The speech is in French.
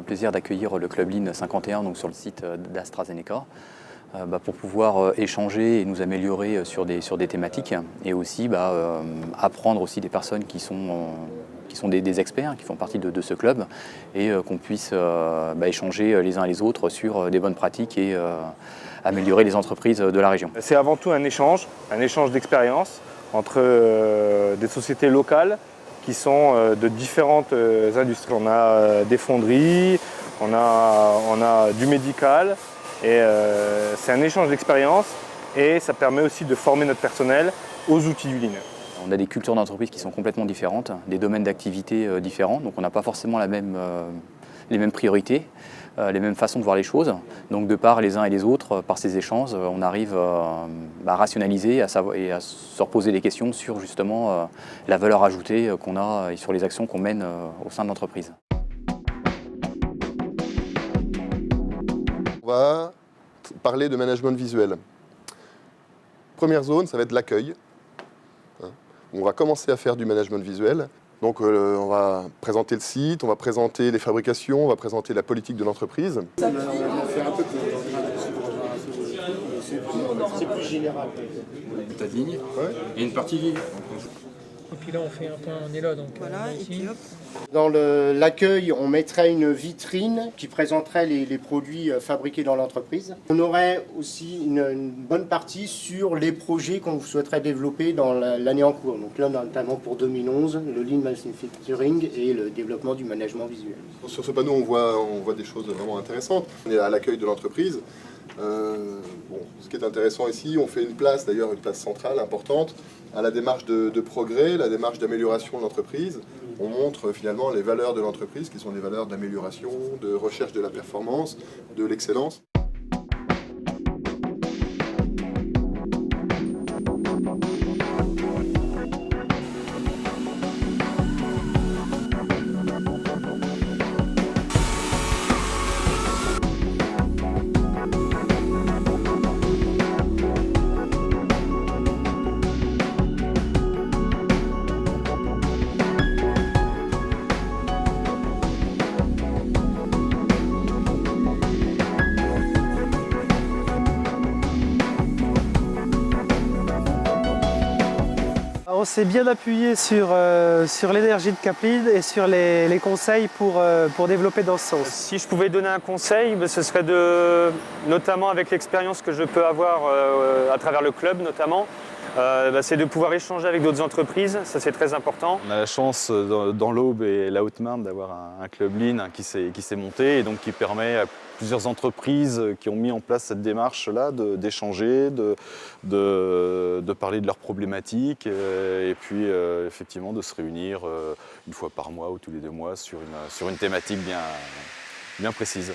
plaisir d'accueillir le Club Lean 51 donc sur le site d'AstraZeneca pour pouvoir échanger et nous améliorer sur des thématiques et aussi apprendre aussi des personnes qui sont des experts, qui font partie de ce club et qu'on puisse échanger les uns et les autres sur des bonnes pratiques et améliorer les entreprises de la région. C'est avant tout un échange d'expériences entre des sociétés locales qui sont de différentes industries. On a des fonderies, on a du médical et c'est un échange d'expériences et ça permet aussi de former notre personnel aux outils du Lean. On a des cultures d'entreprise qui sont complètement différentes, des domaines d'activité différents, donc on n'a pas forcément les mêmes priorités, les mêmes façons de voir les choses. Donc de par les uns et les autres, par ces échanges, on arrive à rationaliser et à se reposer des questions sur justement la valeur ajoutée qu'on a et sur les actions qu'on mène au sein de l'entreprise. On va parler de management visuel. Première zone, ça va être l'accueil. On va commencer à faire du management visuel. Donc on va présenter le site, on va présenter les fabrications, on va présenter la politique de l'entreprise. C'est plus général. Tas de lignes et une partie ligne. Et puis là, on fait un point, on est là. Donc, Voilà, et puis hop. Dans l'accueil, on mettrait une vitrine qui présenterait les produits fabriqués dans l'entreprise. On aurait aussi une bonne partie sur les projets qu'on souhaiterait développer dans l'année en cours. Donc là, notamment pour 2011, le Lean Manufacturing et le développement du management visuel. Sur ce panneau, on voit des choses vraiment intéressantes. On est à l'accueil de l'entreprise. Ce qui est intéressant ici, on fait une place, d'ailleurs une place centrale importante, à la démarche de progrès, la démarche d'amélioration de l'entreprise. On montre finalement les valeurs de l'entreprise, qui sont des valeurs d'amélioration, de recherche de la performance, de l'excellence. On s'est bien appuyé sur l'énergie de Capline et sur les conseils pour développer dans ce sens. Si je pouvais donner un conseil, ce serait notamment avec l'expérience que je peux avoir à travers le club notamment, c'est de pouvoir échanger avec d'autres entreprises, ça c'est très important. On a la chance dans l'Aube et la Haute-Marne d'avoir un club Lean qui s'est monté et donc qui permet à plusieurs entreprises qui ont mis en place cette démarche-là d'échanger, de parler de leurs problématiques et puis effectivement de se réunir une fois par mois ou tous les 2 mois sur une thématique bien précise.